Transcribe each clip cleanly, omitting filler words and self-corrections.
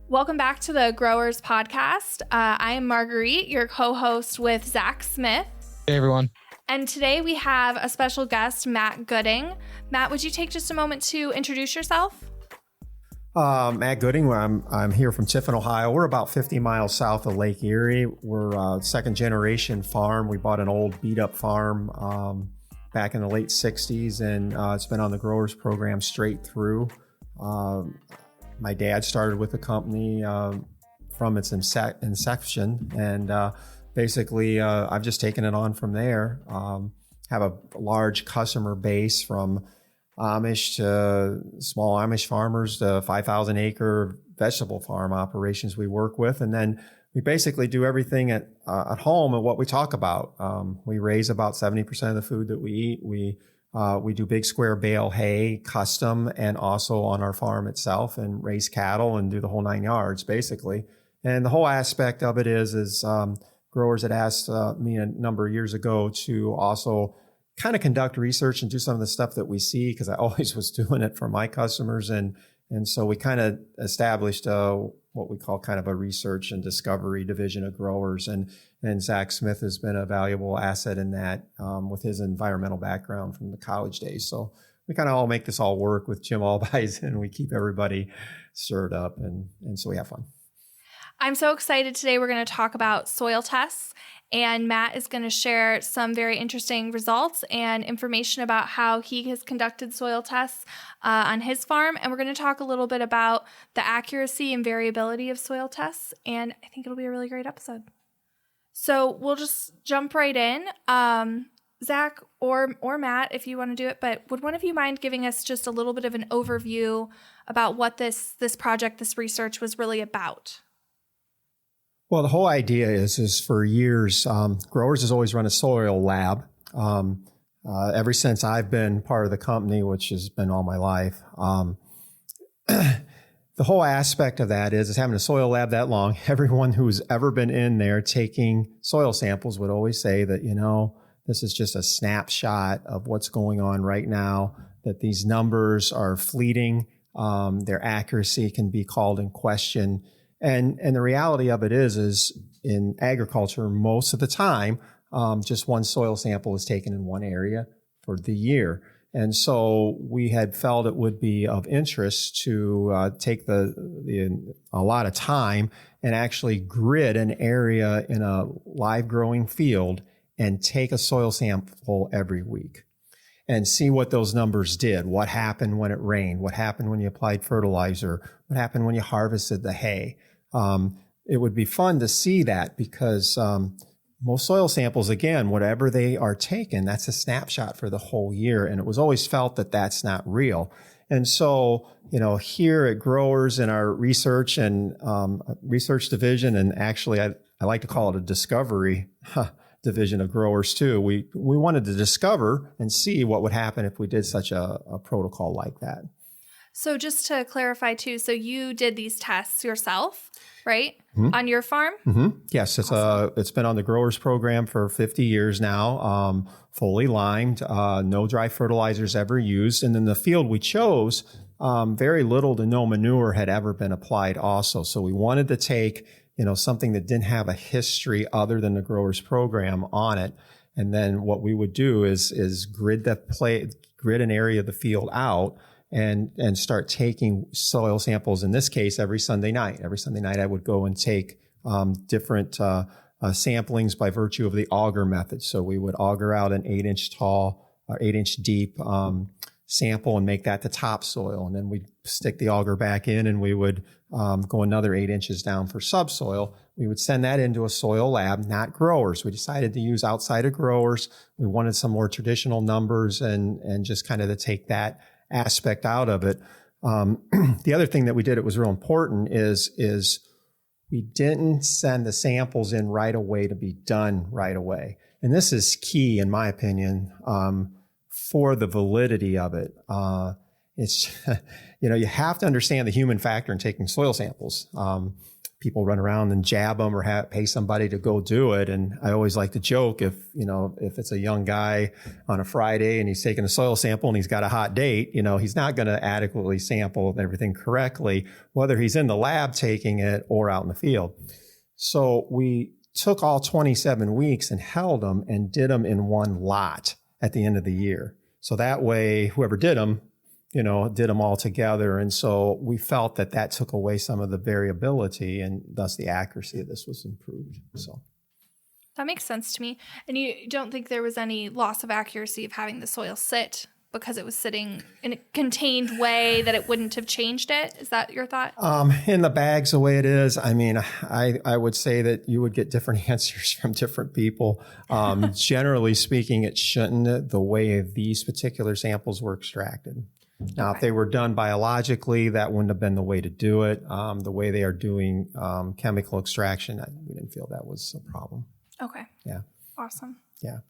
Welcome back to the Growers Podcast. I am Marguerite, your co-host with Zach Smith. Hey, everyone. And today we have a special guest, Matt Gooding. Matt, would you take just a moment to introduce yourself? Matt Gooding. I'm here from Tiffin, Ohio. We're about 50 miles south of Lake Erie. We're a second generation farm. We bought an old beat up farm back in the late 60s, and it's been on the growers program straight through. My dad started with the company from its inception, and basically I've just taken it on from there. Have a large customer base from Amish to small Amish farmers to 5,000 acre vegetable farm operations we work with. And then we basically do everything at home and what we talk about. We raise about 70% of the food that we eat. We do big square bale hay custom and also on our farm itself, and raise cattle and do the whole 9 yards basically. And the whole aspect of it is growers had asked me a number of years ago to also kind of conduct research and do some of the stuff that we see, because I always was doing it for my customers. And so we kind of established what we call kind of a research and discovery division of growers. And Zach Smith has been a valuable asset in that with his environmental background from the college days. So we kind of all make this all work with Jim Albies, and we keep everybody stirred up. And so we have fun. I'm so excited today. We're going to talk about soil tests, and Matt is going to share some very interesting results and information about how he has conducted soil tests on his farm. And we're going to talk a little bit about the accuracy and variability of soil tests. And I think it'll be a really great episode. So we'll just jump right in. Zach or Matt, if you want to do it, but would one of you mind giving us just a little bit of an overview about what this project, this research was really about? Well, the whole idea is for years, Growers has always run a soil lab. Ever since I've been part of the company, which has been all my life. The whole aspect of that is having a soil lab that long. Everyone who's ever been in there taking soil samples would always say that, this is just a snapshot of what's going on right now, that these numbers are fleeting. Their accuracy can be called in question. And the reality of it is in agriculture, most of the time, just one soil sample is taken in one area for the year. And so we had felt it would be of interest to take a lot of time and actually grid an area in a live growing field and take a soil sample every week and see what those numbers did. What happened when it rained? What happened when you applied fertilizer? What happened when you harvested the hay? It would be fun to see that, because most soil samples, again, whatever they are taken, that's a snapshot for the whole year. And it was always felt that that's not real. And so, here at Growers in our research and research division, and actually I like to call it a discovery division of Growers too, we wanted to discover and see what would happen if we did such a protocol like that. So just to clarify too, so you did these tests yourself, right? Mm-hmm. On your farm? Mm-hmm. Yes, it's been on the growers program for 50 years now, fully limed, no dry fertilizers ever used. And in the field we chose, very little to no manure had ever been applied also. So we wanted to take, something that didn't have a history other than the growers program on it. And then what we would do is grid an area of the field out and start taking soil samples, in this case, every Sunday night. Every Sunday night I would go and take different samplings by virtue of the auger method. So we would auger out an 8-inch tall or 8-inch deep sample and make that the topsoil. And then we'd stick the auger back in, and we would go another 8 inches down for subsoil. We would send that into a soil lab, not Growers. We decided to use outside of Growers. We wanted some more traditional numbers and just kind of to take that aspect out of it. The other thing that we did, it was real important, is we didn't send the samples in right away to be done right away. And this is key, in my opinion, for the validity of it. It's, you have to understand the human factor in taking soil samples. people run around and jab them or pay somebody to go do it. And I always like to joke if it's a young guy on a Friday and he's taking a soil sample and he's got a hot date, he's not going to adequately sample everything correctly, whether he's in the lab taking it or out in the field. So we took all 27 weeks and held them and did them in one lot at the end of the year. So that way, whoever did them, did them all together. And so we felt that took away some of the variability and thus the accuracy of this was improved. So that makes sense to me. And you don't think there was any loss of accuracy of having the soil sit because it was sitting in a contained way that it wouldn't have changed it? Is that your thought? In the bags, the way it is, I mean, I would say that you would get different answers from different people. Generally speaking, it shouldn't, the way these particular samples were extracted. Now, if they were done biologically, that wouldn't have been the way to do it. The way they are doing chemical extraction, we didn't feel that was a problem. Okay. Yeah. Awesome. Yeah.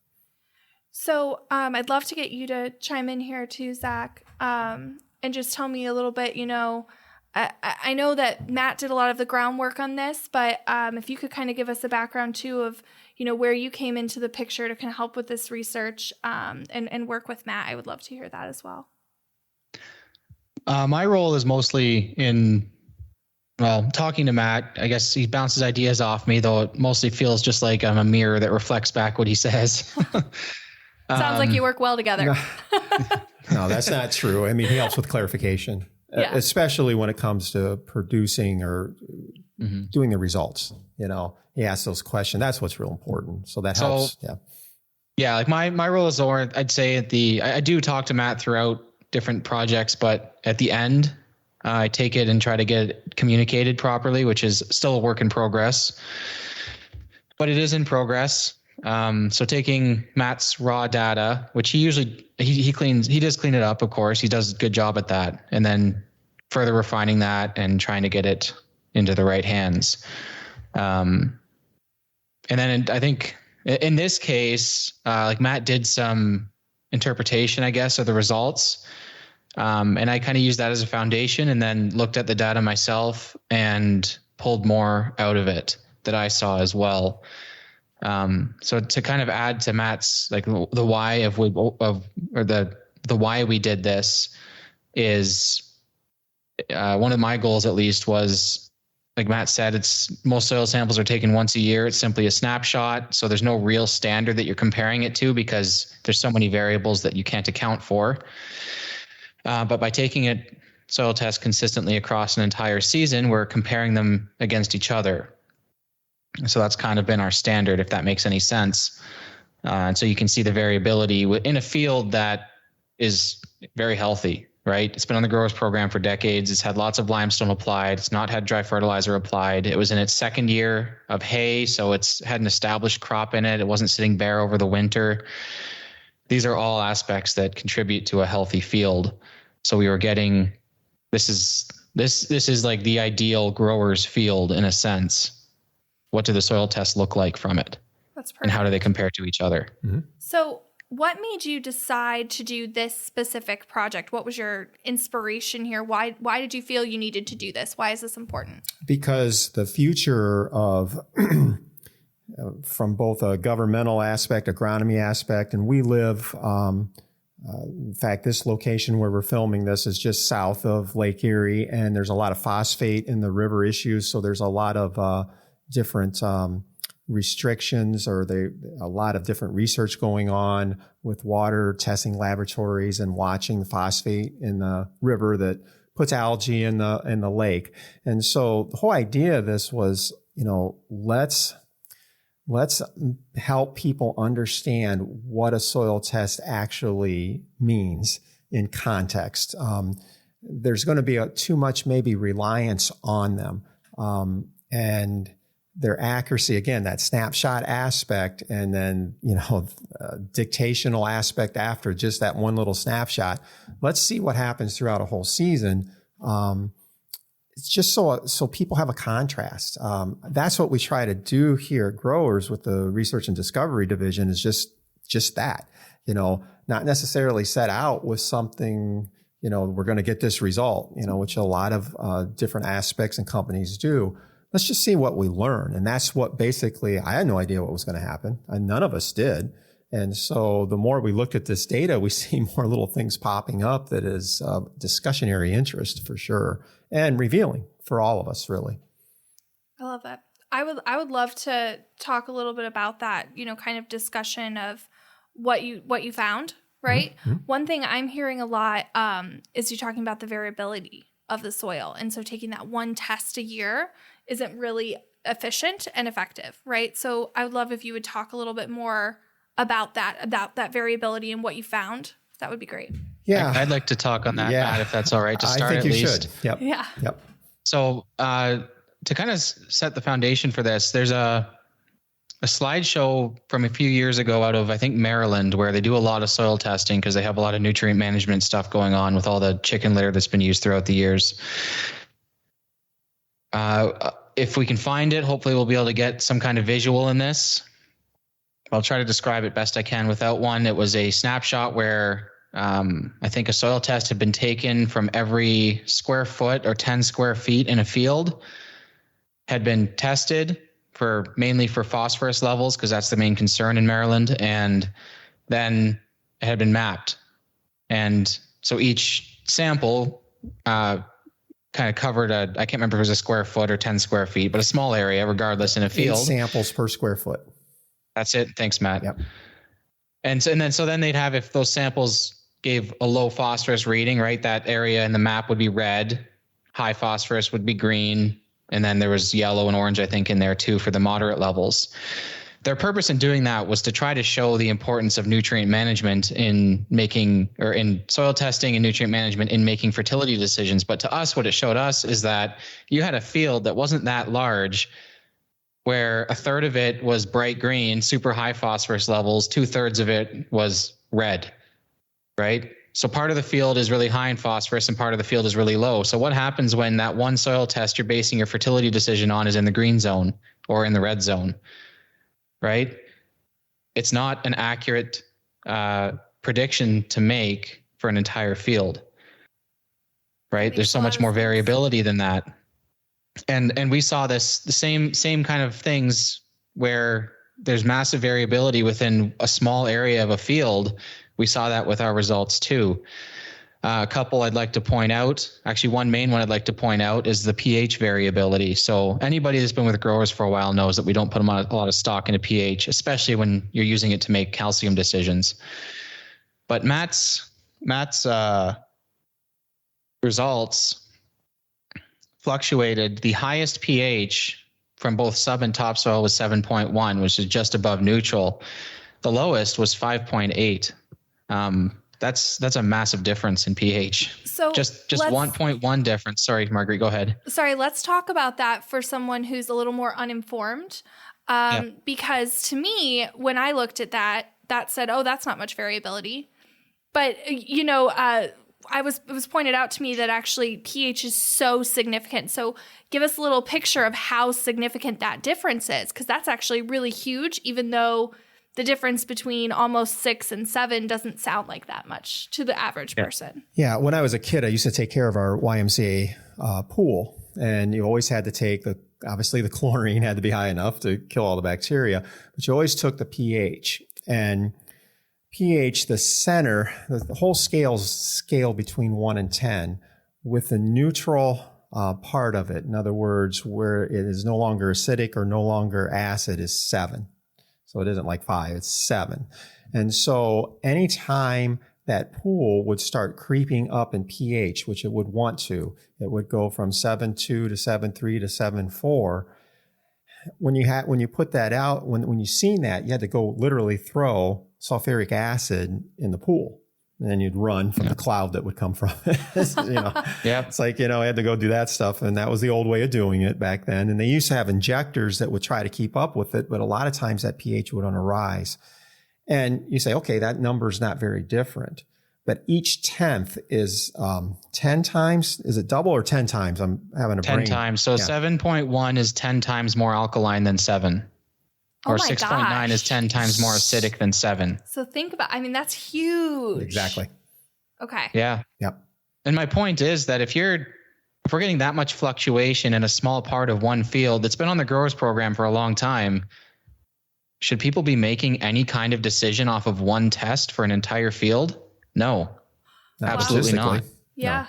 So I'd love to get you to chime in here too, Zach, and just tell me a little bit, I know that Matt did a lot of the groundwork on this, but if you could kind of give us a background too of, where you came into the picture to kind of help with this research and work with Matt, I would love to hear that as well. My role is mostly talking to Matt. I guess he bounces ideas off me, though it mostly feels just like I'm a mirror that reflects back what he says. Sounds like you work well together. No, that's not true. I mean, he helps with clarification, especially when it comes to producing or doing the results. He asks those questions. That's what's real important. So that helps. Yeah. Like my role is, I'd say I do talk to Matt throughout different projects, but at the end, I take it and try to get it communicated properly, which is still a work in progress, but it is in progress. So taking Matt's raw data, which he usually, he does clean it up, of course, he does a good job at that. And then further refining that and trying to get it into the right hands. And then I think in this case, like Matt did some interpretation, I guess, of the results. And I kind of used that as a foundation and then looked at the data myself and pulled more out of it that I saw as well. So to kind of add to Matt's, like the why the why we did this is, one of my goals at least was, like Matt said, most soil samples are taken once a year. It's simply a snapshot. So there's no real standard that you're comparing it to because there's so many variables that you can't account for. But by taking a soil test consistently across an entire season, we're comparing them against each other. So that's kind of been our standard, if that makes any sense. And so you can see the variability in a field that is very healthy, right? It's been on the growers program for decades. It's had lots of limestone applied. It's not had dry fertilizer applied. It was in its second year of hay, so it's had an established crop in it. It wasn't sitting bare over the winter. These are all aspects that contribute to a healthy field. So we were getting, this is like the ideal grower's field in a sense. What do the soil tests look like from it? That's perfect. And how do they compare to each other? Mm-hmm. So what made you decide to do this specific project? What was your inspiration here? Why did you feel you needed to do this? Why is this important? Because the future of, from both a governmental aspect, agronomy aspect, and we live, in fact, this location where we're filming this is just south of Lake Erie, and there's a lot of phosphate in the river issues. So there's a lot of different restrictions, or a lot of different research going on with water testing laboratories and watching the phosphate in the river that puts algae in the lake. And so the whole idea of this was, let's help people understand what a soil test actually means in context. There's going to be too much maybe reliance on them. And their accuracy, again, that snapshot aspect, and then, dictational aspect after just that one little snapshot. Let's see what happens throughout a whole season. It's just so people have a contrast. That's what we try to do here at Growers with the Research and Discovery Division, is just that, not necessarily set out with something, we're going to get this result, which a lot of different aspects and companies do. let's just see what we learn. And that's what basically, I had no idea what was going to happen. And none of us did. And so the more we looked at this data, we see more little things popping up that is of discussionary interest for sure, and revealing for all of us, really. I love that. I would love to talk a little bit about that, kind of discussion of what you found, right? Mm-hmm. One thing I'm hearing a lot is you talking about the variability of the soil. And so taking that one test a year isn't really efficient and effective, right? So I would love if you would talk a little bit more about that variability and what you found. That would be great. Yeah. I'd like to talk on that, Matt, if that's all right, to start at least. I think you should. Yep. Yeah. Yep. So to kind of set the foundation for this, there's a slideshow from a few years ago out of, I think, Maryland, where they do a lot of soil testing because they have a lot of nutrient management stuff going on with all the chicken litter that's been used throughout the years. If we can find it, hopefully we'll be able to get some kind of visual in this. I'll try to describe it best I can without one. It was a snapshot where I think a soil test had been taken from every square foot or 10 square feet in a field, had been tested mainly for phosphorus levels, because that's the main concern in Maryland, and then it had been mapped. And so each sample kind of covered I can't remember if it was a square foot or 10 square feet, but a small area regardless in a field. 8 samples per square foot. That's it. Thanks, Matt. Yep. And then they'd have, if those samples gave a low phosphorus reading, right, that area in the map would be red, high phosphorus would be green, and then there was yellow and orange, I think, in there too for the moderate levels. Their purpose in doing that was to try to show the importance of nutrient management in soil testing and nutrient management in making fertility decisions. But to us, what it showed us is that you had a field that wasn't that large, where a third of it was bright green, super high phosphorus levels, 2/3 of it was red, right? So part of the field is really high in phosphorus and part of the field is really low. So what happens when that one soil test you're basing your fertility decision on is in the green zone or in the red zone, right? It's not an accurate prediction to make for an entire field, right? There's so much more variability than that. And we saw the same kind of things where there's massive variability within a small area of a field. We saw that with our results too. A couple I'd like to point out, actually one main one I'd like to point out is the pH variability. So anybody that's been with growers for a while knows that we don't put a lot of stock into pH, especially when you're using it to make calcium decisions. But Matt's results fluctuated. The highest pH from both sub and topsoil was 7.1, which is just above neutral. The lowest was 5.8. That's a massive difference in pH. So just 1.1 difference. Sorry, Marguerite, go ahead. Sorry, let's talk about that for someone who's a little more uninformed. Because to me, when I looked at that said, oh, that's not much variability. But, it was pointed out to me that actually pH is so significant. So give us a little picture of how significant that difference is, because that's actually really huge, even though the difference between almost 6 and 7 doesn't sound like that much to the average person. Yeah. When I was a kid, I used to take care of our YMCA pool, and you always had to take obviously the chlorine had to be high enough to kill all the bacteria, but you always took the pH. And pH, the center, the whole scale between 1 and 10, with the neutral part of it. In other words, where it is no longer acidic or no longer acid, is 7. So it isn't like 5, it's 7. And so anytime that pool would start creeping up in pH, which it would want to, it would go from 7.2 to 7.3 to 7.4. When you put that out, when you seen that, you had to go literally throw sulfuric acid in the pool, and then you'd run from the cloud that would come from it. It's like, I had to go do that stuff. And that was the old way of doing it back then. And they used to have injectors that would try to keep up with it, but a lot of times that pH would on a rise. And you say, okay, that number is not very different, but each tenth is 10 times. Is it double or 10 times? I'm having a 10 brain. times. So 7.1 is 10 times more alkaline than 7. Or 6.9 is 10 times more acidic than 7. So think about, that's huge. Exactly. Okay. Yeah. Yep. And my point is that if you're if we're getting that much fluctuation in a small part of one field that's been on the growers program for a long time, should people be making any kind of decision off of one test for an entire field? No, absolutely not. Yeah. No.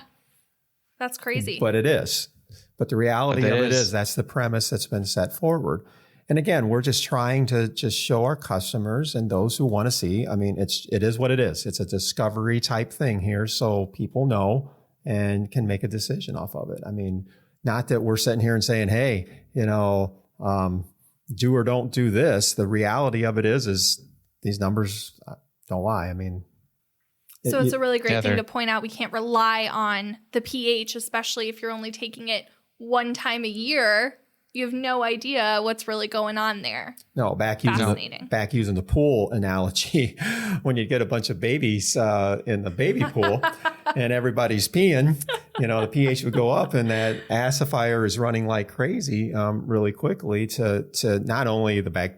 That's crazy. But it is. But the reality of it is that's the premise that's been set forward. And again, we're just trying to just show our customers and those who want to see. I mean, it is what it is. It's a discovery type thing here, so people know and can make a decision off of it. I mean, not that we're sitting here and saying, hey, do or don't do this. The reality of it is these numbers don't lie. I mean, so it's a really great thing to point out. We can't rely on the pH, especially if you're only taking it one time a year. You have no idea what's really going on there. No, back using the pool analogy, when you get a bunch of babies in the baby pool and everybody's peeing, the pH would go up, and that acidifier is running like crazy really quickly to not only the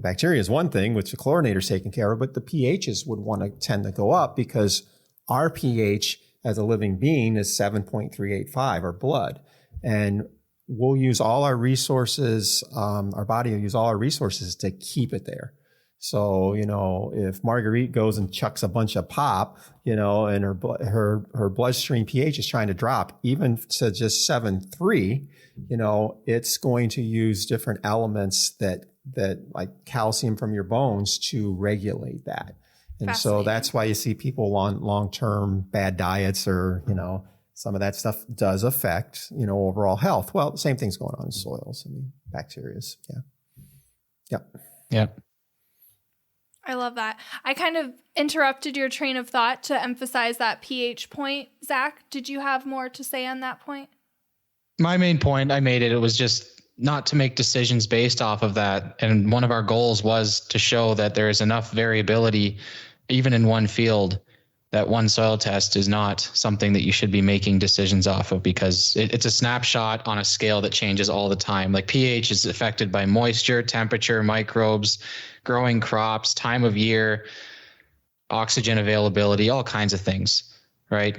bacteria is one thing, which the chlorinator is taking care of, but the pHs would want to tend to go up because our pH as a living being is 7.385, our blood. And we'll use all our resources, our body will use all our resources to keep it there. So, if Marguerite goes and chucks a bunch of pop, and her bloodstream pH is trying to drop even to just 7.3, it's going to use different elements that like calcium from your bones to regulate that. And so that's why you see people on long-term bad diets or, some of that stuff does affect, overall health. Well, the same thing's going on in soils and bacterias. Yeah. Yep. Yep. I love that. I kind of interrupted your train of thought to emphasize that pH point. Zach, did you have more to say on that point? My main point, I made it. It was just not to make decisions based off of that. And one of our goals was to show that there is enough variability, even in one field, that one soil test is not something that you should be making decisions off of, because it's a snapshot on a scale that changes all the time. Like pH is affected by moisture, temperature, microbes, growing crops, time of year, oxygen availability, all kinds of things, right?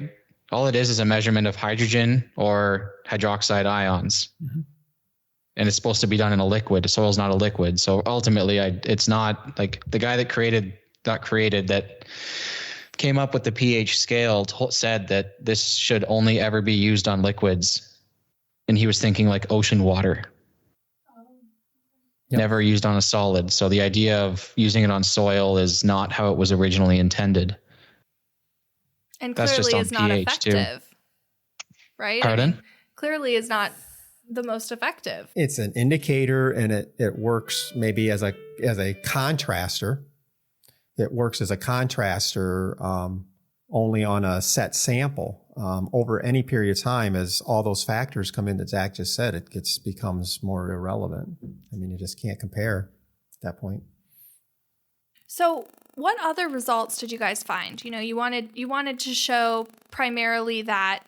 All it is a measurement of hydrogen or hydroxide ions. Mm-hmm. And it's supposed to be done in a liquid. The soil's not a liquid. So ultimately, it's not like the guy that came up with the pH scale said that this should only ever be used on liquids. And he was thinking like ocean water, never used on a solid. So the idea of using it on soil is not how it was originally intended. And clearly is not effective, right? Pardon? Clearly is not the most effective. It's an indicator, and it works maybe as a contraster. It works as a contraster only on a set sample. Over any period of time, as all those factors come in that Zach just said, it becomes more irrelevant. I mean, you just can't compare at that point. So what other results did you guys find? You wanted to show primarily that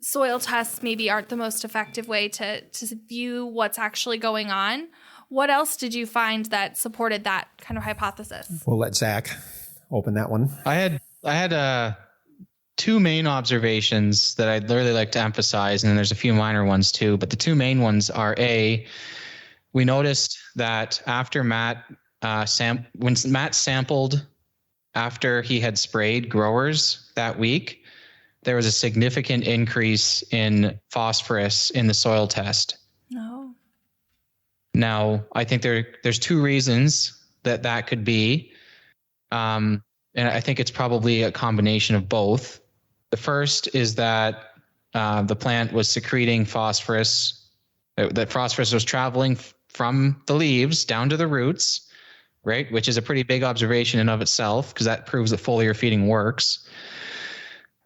soil tests maybe aren't the most effective way to view what's actually going on. What else did you find that supported that kind of hypothesis? We'll let Zach open that one. I had two main observations that I'd really like to emphasize, and then there's a few minor ones too. But the two main ones are we noticed that after when Matt sampled after he had sprayed growers that week, there was a significant increase in phosphorus in the soil test. No. Now, I think there's two reasons that could be, and I think it's probably a combination of both. The first is that the plant was secreting phosphorus, that phosphorus was traveling from the leaves down to the roots, right? Which is a pretty big observation in of itself, because that proves that foliar feeding works.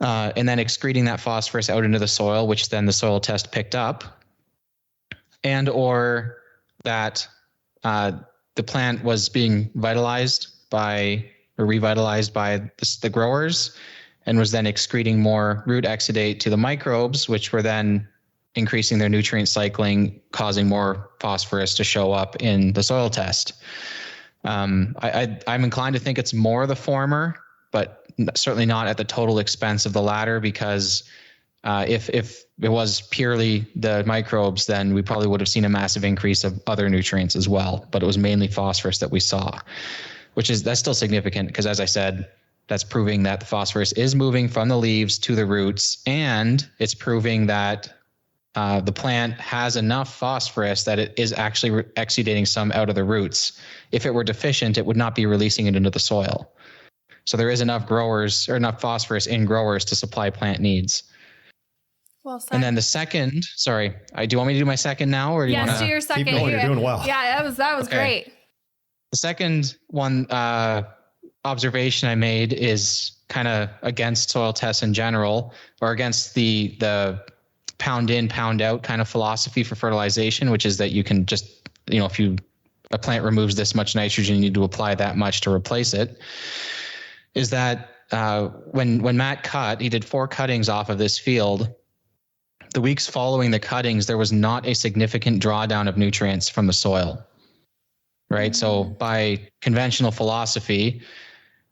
And then excreting that phosphorus out into the soil, which then the soil test picked up, and or that the plant was being revitalized by the growers, and was then excreting more root exudate to the microbes, which were then increasing their nutrient cycling, causing more phosphorus to show up in the soil test. I'm inclined to think it's more the former, but certainly not at the total expense of the latter, because If it was purely the microbes, then we probably would have seen a massive increase of other nutrients as well. But it was mainly phosphorus that we saw, that's still significant because, as I said, that's proving that the phosphorus is moving from the leaves to the roots, and it's proving that the plant has enough phosphorus that it is actually exudating some out of the roots. If it were deficient, it would not be releasing it into the soil. So there is enough phosphorus in growers to supply plant needs. Well said. And then the second, do you want me to do my second now, or do you want to do your second? Keep going, you're doing well. Yeah, that was great. The second one observation I made is kind of against soil tests in general, or against the pound in, pound out kind of philosophy for fertilization, which is that you can just, if a plant removes this much nitrogen, you need to apply that much to replace it. Is that when Matt cut, he did 4 cuttings off of this field. The weeks following the cuttings, there was not a significant drawdown of nutrients from the soil, right? So by conventional philosophy,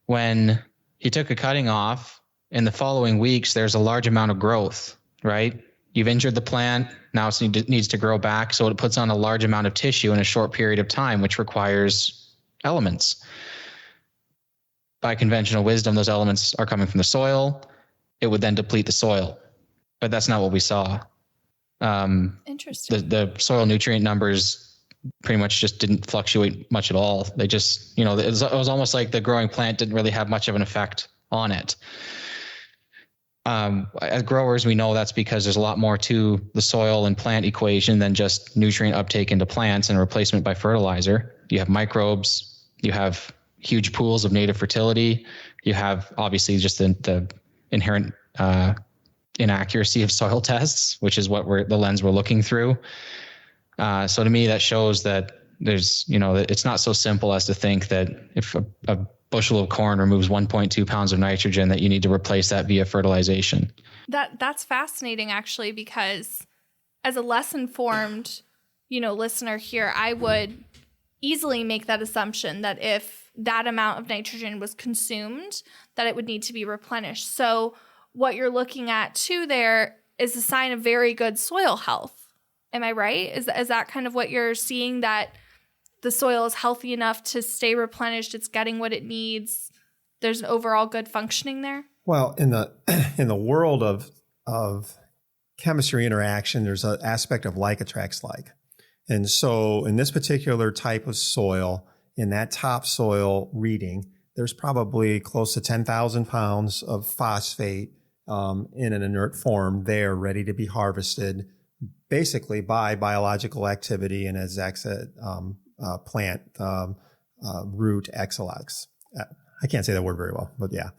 when he took a cutting off, in the following weeks, there's a large amount of growth, right? You've injured the plant, now it needs to grow back, so it puts on a large amount of tissue in a short period of time, which requires elements. By conventional wisdom, those elements are coming from the soil. It would then deplete the soil. But that's not what we saw. Interesting. The soil nutrient numbers pretty much just didn't fluctuate much at all. They just, it was almost like the growing plant didn't really have much of an effect on it. As growers, we know that's because there's a lot more to the soil and plant equation than just nutrient uptake into plants and replacement by fertilizer. You have microbes, you have huge pools of native fertility, you have obviously just the inherent inaccuracy of soil tests, which is the lens we're looking through. So to me, that shows that there's, that it's not so simple as to think that if a bushel of corn removes 1.2 pounds of nitrogen, that you need to replace that via fertilization. That's fascinating, actually, because as a less informed, listener here, I would easily make that assumption that if that amount of nitrogen was consumed, that it would need to be replenished. So what you're looking at too there is a sign of very good soil health. Am I right? Is that kind of what you're seeing, that the soil is healthy enough to stay replenished, it's getting what it needs, there's an overall good functioning there? Well, in the world of chemistry interaction, there's an aspect of like attracts like. And so in this particular type of soil, in that topsoil reading, there's probably close to 10,000 pounds of phosphate in an inert form there, ready to be harvested, basically by biological activity, and as Zach said, plant root XLX. I can't say that word very well, but yeah.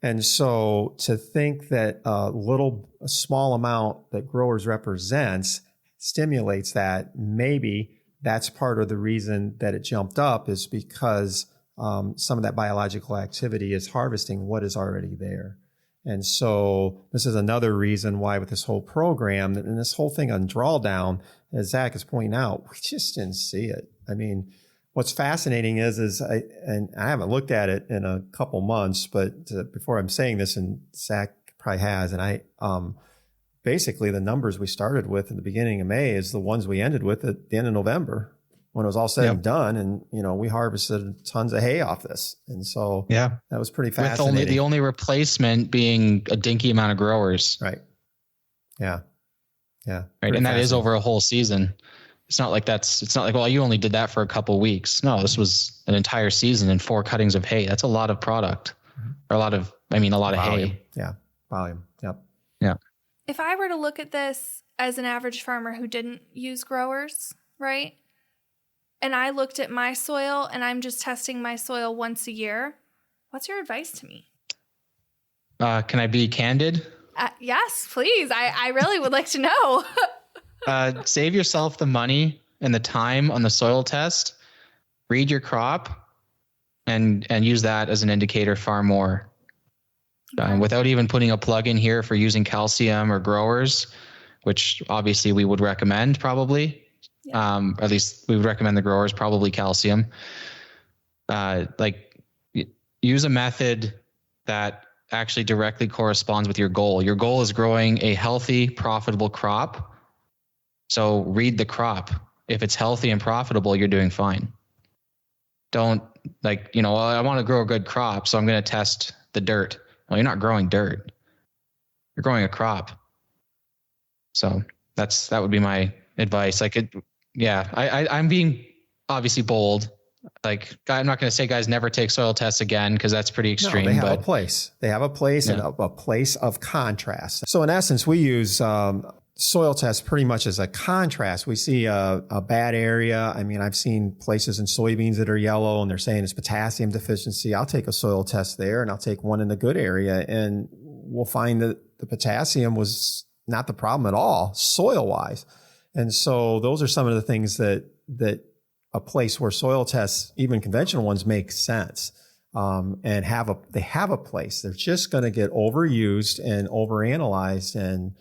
And so to think that a small amount that growers represents stimulates that, maybe that's part of the reason that it jumped up, is because some of that biological activity is harvesting what is already there. And so this is another reason why with this whole program and this whole thing on drawdown, as Zach is pointing out, we just didn't see it. I mean, what's fascinating is I haven't looked at it in a couple months, but before I'm saying this, and Zach probably has, and basically the numbers we started with in the beginning of May is the ones we ended with at the end of November, when it was all said and done. And, we harvested tons of hay off this. And so that was pretty fascinating. With the only replacement being a dinky amount of growers. Right. Yeah. Yeah. Right. And that is over a whole season. It's not like, well, you only did that for a couple of weeks. No, this was an entire season and 4 cuttings of hay. That's a lot of product, or a lot of volume. hay. Yeah. Volume. Yep. Yeah. If I were to look at this as an average farmer who didn't use growers, right? And I looked at my soil and I'm just testing my soil once a year, what's your advice to me? Can I be candid? Yes, please. I really would like to know. Save yourself the money and the time on the soil test. Read your crop and use that as an indicator far more. Without even putting a plug in here for using calcium or growers, which obviously we would recommend probably. Yeah. At least we would recommend the growers, probably calcium. Use a method that actually directly corresponds with your goal. Your goal is growing a healthy, profitable crop. So read the crop. If it's healthy and profitable, you're doing fine. Don't well, I want to grow a good crop, so I'm going to test the dirt. Well, you're not growing dirt. You're growing a crop. So that would be my advice. I'm being obviously bold. I'm not going to say guys never take soil tests again, because that's pretty extreme. No, they have a place. They have a place, and a place of contrast. So in essence, we use soil tests pretty much as a contrast. We see a bad area. I mean, I've seen places in soybeans that are yellow and they're saying it's potassium deficiency. I'll take a soil test there, and I'll take one in the good area, and we'll find that the potassium was not the problem at all, soil-wise. And so those are some of the things that a place where soil tests, even conventional ones, make sense, and they have a place. They're just going to get overused and overanalyzed, and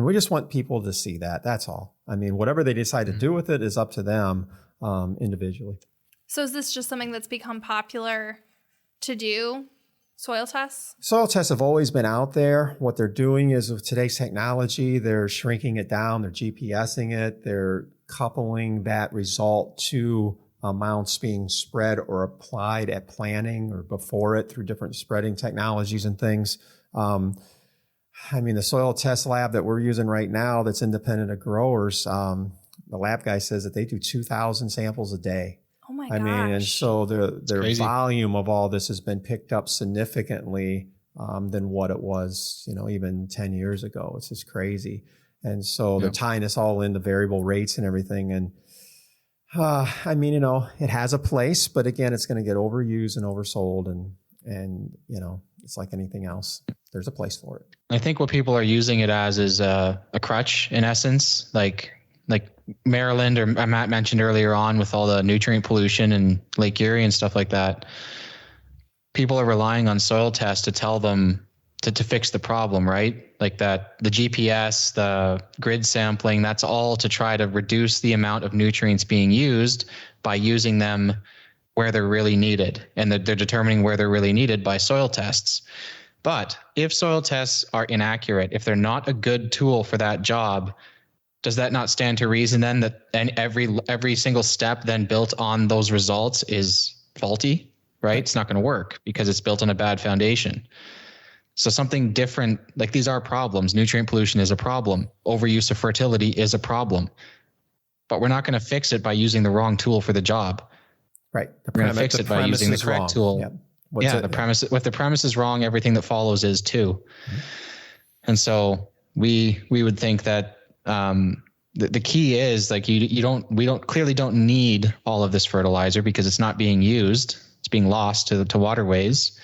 we just want people to see that. That's all. I mean, whatever they decide to do with it is up to them individually. So is this just something that's become popular to do, soil tests? Soil tests have always been out there. What they're doing is, with today's technology, they're shrinking it down. They're GPSing it. They're coupling that result to amounts being spread or applied at planting or before it through different spreading technologies and things. I mean, the soil test lab that we're using right now that's independent of growers, the lab guy says that they do 2,000 samples a day. Oh my gosh. I mean, and so their volume of all this has been picked up significantly than what it was, even 10 years ago. It's just crazy. And so they're tying us all into variable rates and everything. And I mean, it has a place, but again, it's going to get overused and oversold, and it's like anything else. There's a place for it. I think what people are using it as is a crutch, in essence, like Maryland, or Matt mentioned earlier on, with all the nutrient pollution and Lake Erie and stuff like that. People are relying on soil tests to tell them to fix the problem, right? Like that, the GPS, the grid sampling, that's all to try to reduce the amount of nutrients being used by using them where they're really needed. And they're determining where they're really needed by soil tests. But if soil tests are inaccurate, if they're not a good tool for that job, does that not stand to reason then that every single step then built on those results is faulty, right? It's not going to work because it's built on a bad foundation. So something different, like these are problems. Nutrient pollution is a problem. Overuse of fertility is a problem. But we're not going to fix it by using the wrong tool for the job. Right. We're going to fix it by using the correct tool. Yeah. The premise is wrong. Everything that follows is too. Mm-hmm. And so we would think that the key is we clearly don't need all of this fertilizer because it's not being used. It's being lost to waterways.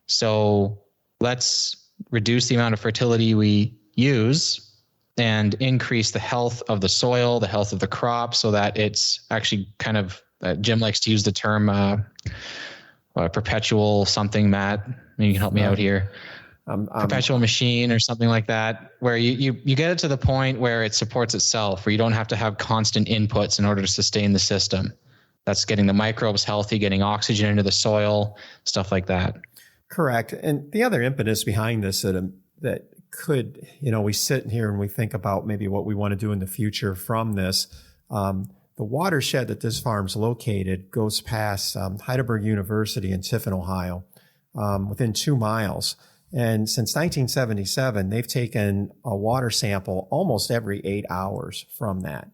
So let's reduce the amount of fertility we use and increase the health of the soil, the health of the crop, so that it's actually kind of, Jim likes to use the term perpetual something, Matt. Maybe you can help me out here. Perpetual machine or something like that, where you get it to the point where it supports itself, where you don't have to have constant inputs in order to sustain the system. That's getting the microbes healthy, getting oxygen into the soil, stuff like that. Correct. And the other impetus behind this that could, we sit here and we think about maybe what we want to do in the future from this. The watershed that this farm's located goes past Heidelberg University in Tiffin, Ohio, within 2 miles. And since 1977, they've taken a water sample almost every 8 hours from that.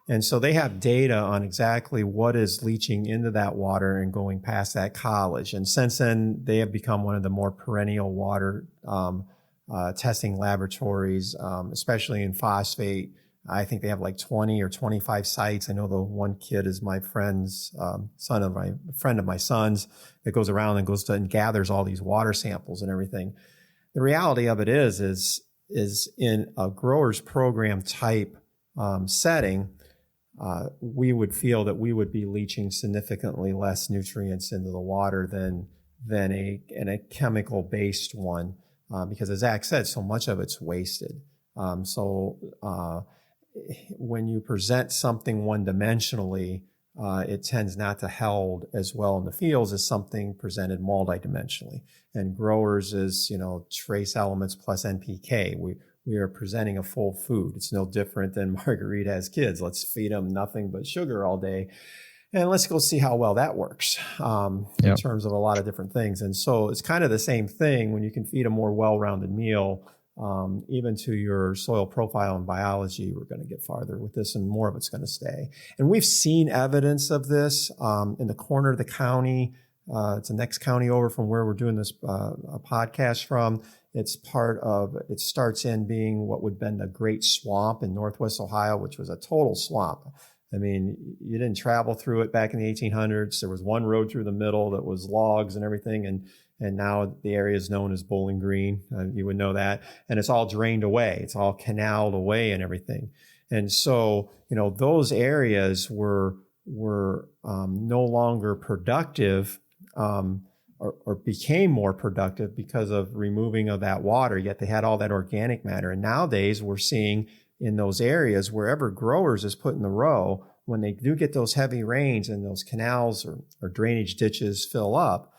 And so they have data on exactly what is leaching into that water and going past that college. And since then, they have become one of the more perennial water testing laboratories, especially in phosphate. I think they have like 20 or 25 sites. I know the one kid is my friend's friend of my son's that goes around and gathers all these water samples and everything. The reality of it is in a grower's program type setting, we would feel that we would be leaching significantly less nutrients into the water than in a chemical based one, because as Zach said, so much of it's wasted. When you present something one-dimensionally, it tends not to held as well in the fields as something presented multidimensionally. And growers is, trace elements plus NPK. We are presenting a full food. It's no different than Marguerite has kids. Let's feed them nothing but sugar all day. And let's go see how well that works in terms of a lot of different things. And so it's kind of the same thing when you can feed a more well-rounded meal, even to your soil profile and biology. We're going to get farther with this, and more of it's going to stay. And we've seen evidence of this in the corner of the county. It's the next county over from where we're doing this podcast from. It starts in being what would have been the Great Swamp in Northwest Ohio, which was a total swamp. I mean, you didn't travel through it back in the 1800s. There was one road through the middle that was logs and everything. And now the area is known as Bowling Green. You would know that. And it's all drained away. It's all canaled away and everything. And so, those areas were no longer productive, or became more productive because of removing of that water, yet they had all that organic matter. And nowadays we're seeing in those areas, wherever growers is put in the row, when they do get those heavy rains and those canals or drainage ditches fill up,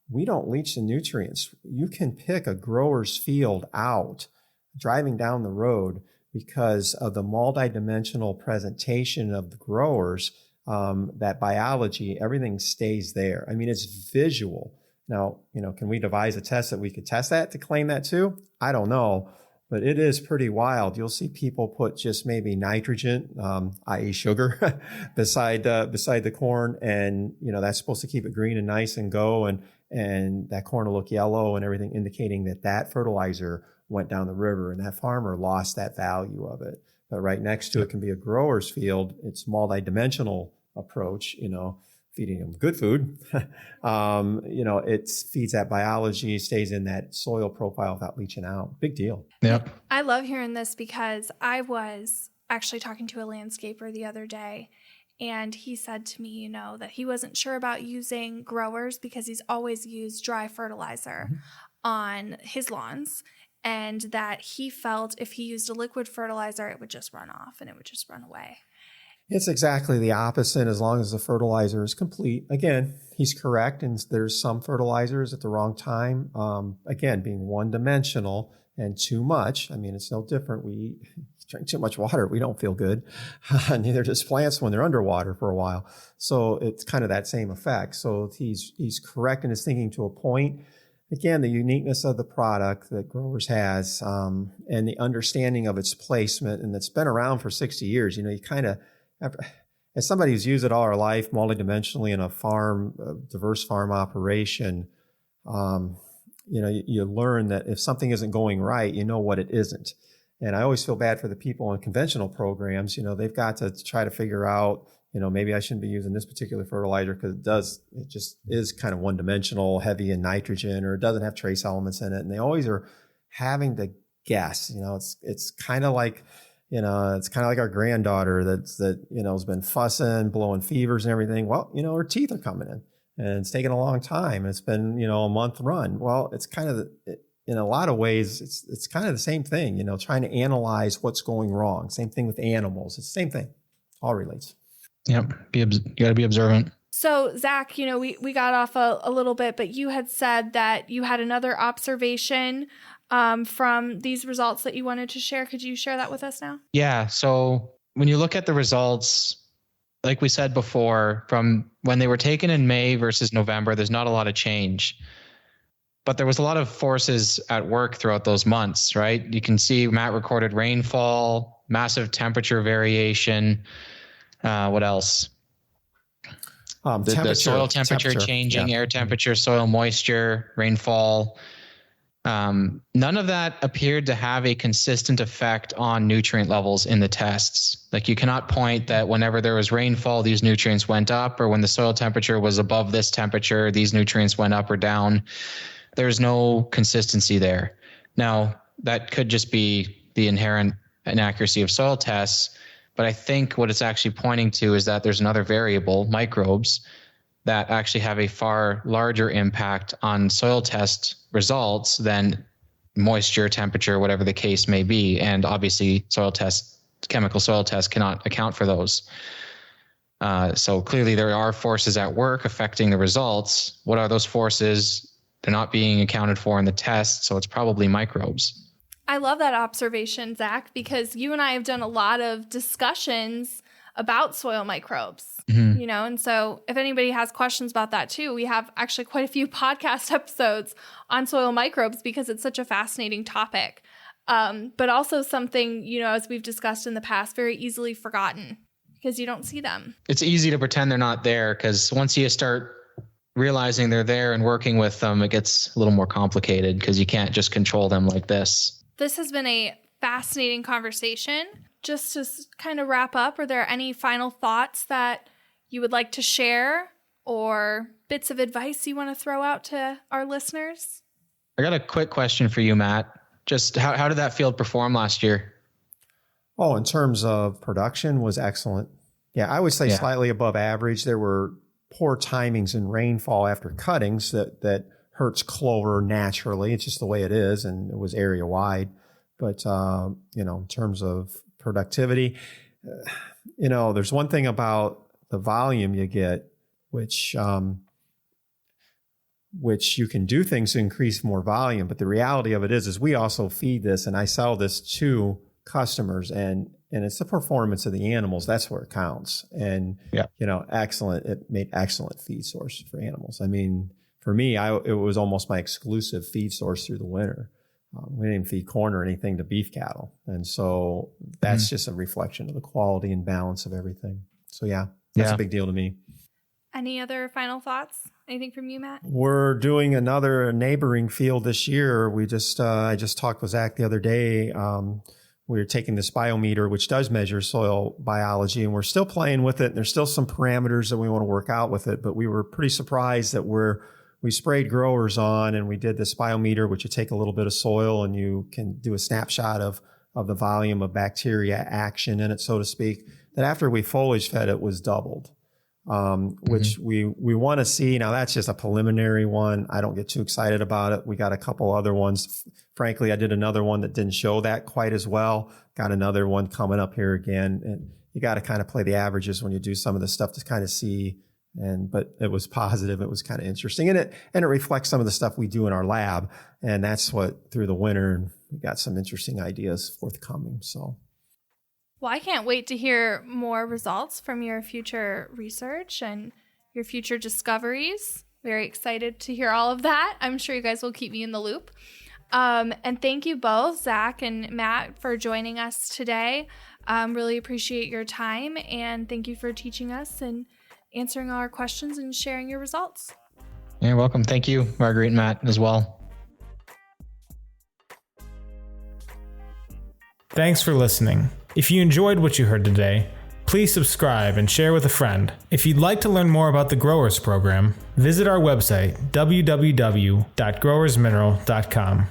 we don't leach the nutrients. You can pick a grower's field out driving down the road because of the multidimensional presentation of the growers, that biology, everything stays there. I mean, it's visual. Now, can we devise a test that we could test that to claim that too? I don't know. But it is pretty wild. You'll see people put just maybe nitrogen, i.e. sugar, beside the corn. And, that's supposed to keep it green and nice and go. And that corn will look yellow and everything, indicating that fertilizer went down the river and that farmer lost that value of it. But right next to it can be a grower's field. It's multidimensional approach, feeding them good food. It feeds that biology, stays in that soil profile without leaching out. Big deal. Yep. I love hearing this because I was actually talking to a landscaper the other day, and he said to me, that he wasn't sure about using growers because he's always used dry fertilizer on his lawns, and that he felt if he used a liquid fertilizer, it would just run off and it would just run away. It's exactly the opposite as long as the fertilizer is complete. Again, he's correct, and there's some fertilizers at the wrong time. Again, being one-dimensional and too much. I mean, it's no different. We drink too much water, we don't feel good. Neither does plants when they're underwater for a while. So it's kind of that same effect. So he's correct in his thinking to a point. Again, the uniqueness of the product that Growers has, and the understanding of its placement, and it's been around for 60 years. You kind of, as somebody who's used it all our life, multidimensionally in a farm, a diverse farm operation, you learn that if something isn't going right, you know what it isn't. And I always feel bad for the people in conventional programs. They've got to try to figure out, maybe I shouldn't be using this particular fertilizer because it just is kind of one-dimensional, heavy in nitrogen, or it doesn't have trace elements in it. And they always are having to guess. It's kind of like, our granddaughter that has been fussing, blowing fevers and everything. Well, her teeth are coming in, and it's taken a long time. It's been, a month run. Well, it's kind of, in a lot of ways, it's kind of the same thing, trying to analyze what's going wrong. Same thing with animals. It's the same thing. All relates. Yep. You got to be observant. So Zach, we got off a little bit, but you had said that you had another observation from these results that you wanted to share. Could you share that with us now? Yeah. So when you look at the results, like we said before, from when they were taken in May versus November, there's not a lot of change. But there was a lot of forces at work throughout those months, right? You can see Matt recorded rainfall, massive temperature variation. What else? The soil temperature changing, air temperature, soil moisture, rainfall. None of that appeared to have a consistent effect on nutrient levels in the tests. Like, you cannot point that whenever there was rainfall, these nutrients went up, or when the soil temperature was above this temperature, these nutrients went up or down. There's no consistency there. Now, that could just be the inherent inaccuracy of soil tests, but I think what it's actually pointing to is that there's another variable, microbes, that actually have a far larger impact on soil test results than moisture, temperature, whatever the case may be. And obviously chemical soil tests cannot account for those. So clearly there are forces at work affecting the results. What are those forces? They're not being accounted for in the test, so it's probably microbes. I love that observation, Zach, because you and I have done a lot of discussions about soil microbes, and so if anybody has questions about that too, we have actually quite a few podcast episodes on soil microbes because it's such a fascinating topic. But also something, as we've discussed in the past, very easily forgotten because you don't see them. It's easy to pretend they're not there because once you start realizing they're there and working with them, it gets a little more complicated because you can't just control them like this. This has been a fascinating conversation. Just to kind of wrap up, are there any final thoughts that you would like to share or bits of advice you want to throw out to our listeners? I got a quick question for you, Matt. Just how did that field perform last year? Oh, in terms of production, was excellent. Yeah, I would say slightly above average. There were poor timings in rainfall after cuttings that hurts clover naturally. It's just the way it is, and it was area wide. But, in terms of productivity, there's one thing about the volume you get, which you can do things to increase more volume. But the reality of it is we also feed this, and I sell this to customers, and it's the performance of the animals. That's where it counts. And, excellent. It made excellent feed source for animals. I mean, for me, it was almost my exclusive feed source through the winter. We didn't feed corn or anything to beef cattle. And so that's just a reflection of the quality and balance of everything. So that's a big deal to me. Any other final thoughts? Anything from you, Matt? We're doing another neighboring field this year. We just, I just talked with Zach the other day. We're taking this biometer, which does measure soil biology, and we're still playing with it. There's still some parameters that we want to work out with it, but we were pretty surprised that we sprayed growers on, and we did this biometer, which you take a little bit of soil and you can do a snapshot of the volume of bacteria action in it, so to speak, that after we foliage fed it was doubled, which we want to see. Now, that's just a preliminary one. I don't get too excited about it. We got a couple other ones. Frankly, I did another one that didn't show that quite as well. Got another one coming up here again. And you got to kind of play the averages when you do some of this stuff to kind of see. But it was positive. It was kind of interesting. And it reflects some of the stuff we do in our lab. And that's what, through the winter, we got some interesting ideas forthcoming. So. Well, I can't wait to hear more results from your future research and your future discoveries. Very excited to hear all of that. I'm sure you guys will keep me in the loop. And thank you both, Zach and Matt, for joining us today. Really appreciate your time, and thank you for teaching us and answering all our questions and sharing your results. You're welcome. Thank you, Marguerite and Matt, as well. Thanks for listening. If you enjoyed what you heard today, please subscribe and share with a friend. If you'd like to learn more about the Growers Program, visit our website, www.growersmineral.com.